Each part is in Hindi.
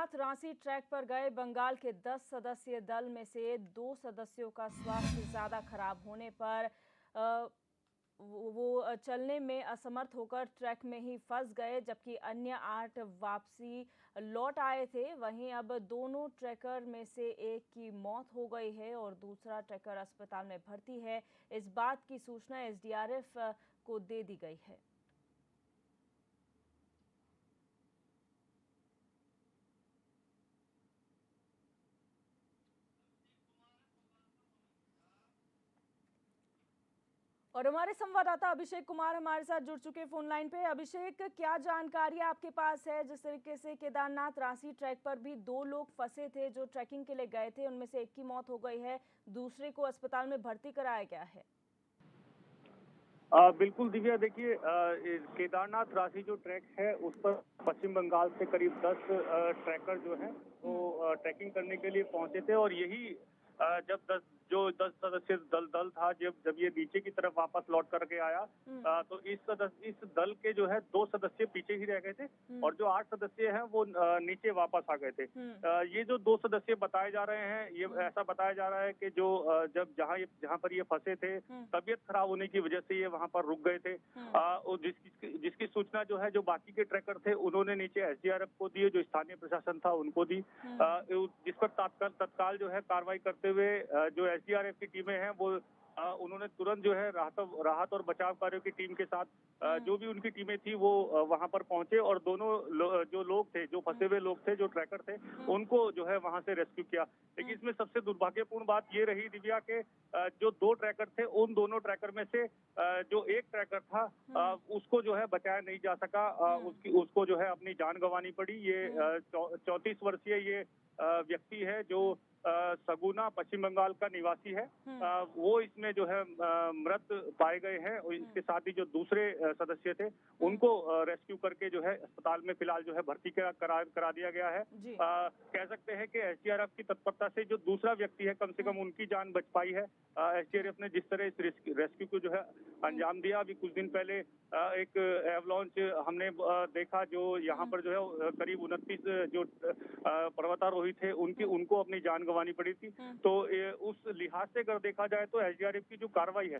केदारनाथ रांची ट्रैक पर गए बंगाल के 10 सदस्यीय दल में से 2 सदस्यों का स्वास्थ्य ज्यादा खराब होने पर अ, वो चलने में असमर्थ होकर ट्रैक में ही फंस गए, जबकि अन्य 8 वापसी लौट आए थे। वहीं अब दोनों ट्रैकर में से एक की मौत हो गई है और दूसरा ट्रैकर अस्पताल में भर्ती है। इस बात की सूचना एसडीआरएफ को दे दी गई है। और हमारे संवाददाता अभिषेक कुमार हमारे साथ जुड़ चुके फोन लाइन पे। अभिषेक, क्या जानकारी आपके पास है? जिस तरीके से केदारनाथ रांची ट्रैक पर भी 2 लोग फंसे थे जो ट्रैकिंग के लिए गए थे, उनमें से एक की मौत हो गई है, दूसरे को अस्पताल में भर्ती कराया गया है। बिल्कुल दिव्या, देखिए केदारनाथ रांची जो ट्रैक है उस पर पश्चिम बंगाल से करीब 10 ट्रैकर जो हैं वो ट्रैकिंग करने के लिए पहुंचे थे। और यही जब 10 सदस्य दल था, जब जब ये नीचे की तरफ वापस लौट करके आया, तो इस दल के जो है 2 सदस्य पीछे ही रह गए थे और जो 8 सदस्य हैं वो नीचे वापस आ गए थे। ये जो 2 सदस्य बताए जा रहे हैं, ये ऐसा बताया जा रहा है कि जो जब जहाँ पर ये फंसे थे, तबीयत खराब होने की वजह से ये वहां पर रुक गए थे। और जिसकी सूचना जो है, जो बाकी के ट्रैकर थे उन्होंने नीचे एसडीआरएफ को दी, जो स्थानीय प्रशासन था उनको दी, जिस पर तत्काल जो है कार्रवाई करते हुए जो एसडीआरएफ की टीमें हैं वो उन्होंने तुरंत जो है राहत और बचाव कार्यों की टीम के साथ जो भी उनकी टीमें थी वो वहां पर पहुंचे और दोनों जो लोग थे, जो फंसे हुए लोग थे, जो ट्रैकर थे, उनको जो है वहां से रेस्क्यू किया। लेकिन इसमें सबसे दुर्भाग्यपूर्ण बात ये रही दिव्या के जो 2 ट्रैकर थे, उन दोनों ट्रैकर में से जो एक ट्रैकर था उसको जो है बचाया नहीं जा सका। उसको जो है अपनी जान गंवानी पड़ी। ये 34 वर्षीय ये व्यक्ति है जो सगुना पश्चिम बंगाल का निवासी है। वो इसमें जो है मृत पाए गए हैं और इसके साथ ही जो दूसरे सदस्य थे उनको रेस्क्यू करके जो है अस्पताल में फिलहाल जो है भर्ती करा दिया गया है। कह सकते हैं कि एसडीआरएफ की तत्परता से जो दूसरा व्यक्ति है, कम से कम उनकी जान बच पाई है। एसडीआरएफ ने जिस तरह इस रेस्क्यू को जो है अंजाम दिया, अभी कुछ दिन पहले एक एवलॉन्च हमने देखा, जो यहाँ पर जो है करीब 29 जो पर्वतारोही थे उनको अपनी जान गंवानी पड़ी थी। तो उस लिहाज से अगर देखा जाए तो एसडीआरएफ की जो कार्रवाई है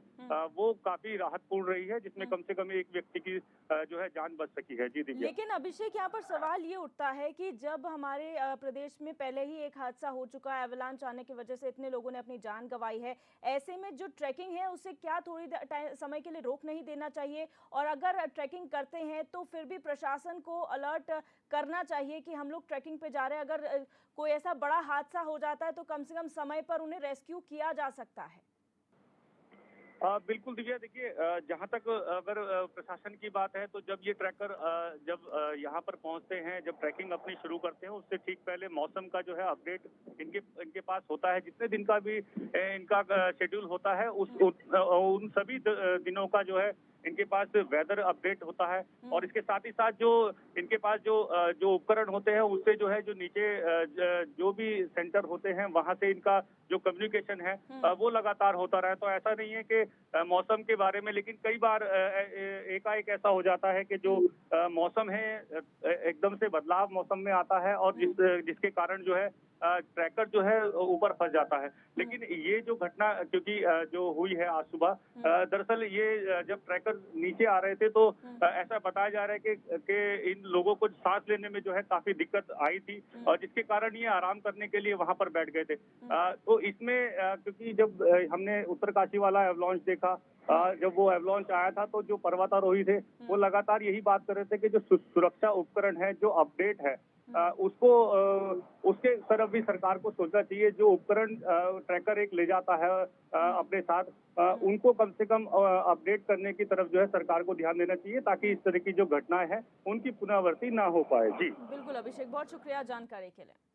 वो काफी राहतपूर्ण रही है, जिसमें कम से कम एक व्यक्ति की जो है जान बच सकी है। जी दिव्या। लेकिन अभिषेक, यहाँ पर सवाल ये उठता है कि जब हमारे प्रदेश में पहले ही एक हादसा हो चुका है, एवलांच आने की वजह से इतने लोगों ने अपनी जान गंवाई है, ऐसे में जो ट्रैकिंग है उसे क्या थोड़ी समय के लिए रोक नहीं देना चाहिए? और अगर ट्रैकिंग करते हैं तो फिर भी प्रशासन को अलर्ट करना चाहिए कि हम लोग ट्रैकिंग पे जा रहे हैं, अगर कोई ऐसा बड़ा हादसा हो जाता है तो कम से कम समय पर उन्हें रेस्क्यू किया जा सकता है। बिल्कुल दिव्या, देखिए जहां तक अगर प्रशासन की बात है तो जब ये ट्रैकर जब यहाँ पर पहुंचते हैं, जब ट्रैकिंग अपनी शुरू करते हैं, उससे ठीक पहले मौसम का जो है अपडेट इनके पास होता है। जितने दिन का भी इनका शेड्यूल होता है उन सभी दिनों का जो है इनके पास वेदर अपडेट होता है। और इसके साथ ही साथ जो इनके पास जो उपकरण होते हैं उससे जो है जो नीचे जो भी सेंटर होते हैं वहां से इनका जो कम्युनिकेशन है वो लगातार होता रहे। तो ऐसा नहीं है कि मौसम के बारे में, लेकिन कई बार एकाएक ऐसा हो जाता है कि जो मौसम है एकदम से बदलाव मौसम में आता है और जिसके कारण जो है ट्रैकर जो है ऊपर फंस जाता है। लेकिन ये जो घटना क्योंकि जो हुई है आज सुबह, दरअसल ये जब ट्रैकर नीचे आ रहे थे तो ऐसा बताया जा रहा है कि इन लोगों को सांस लेने में जो है काफी दिक्कत आई थी और जिसके कारण ये आराम करने के लिए वहां पर बैठ गए थे। तो इसमें क्योंकि जब हमने उत्तरकाशी वाला एवलॉन्च देखा, जब वो एवलॉन्च आया था तो जो पर्वतारोही थे वो लगातार यही बात कर रहे थे कि जो सुरक्षा उपकरण है, जो अपडेट है, उसके तरफ भी सरकार को सोचना चाहिए। जो उपकरण ट्रैकर एक ले जाता है अपने साथ, उनको कम से कम अपडेट करने की तरफ जो है सरकार को ध्यान देना चाहिए, ताकि इस तरह की जो घटनाएं हैं उनकी पुनरावृत्ति ना हो पाए। जी बिल्कुल अभिषेक, बहुत शुक्रिया जानकारी के लिए।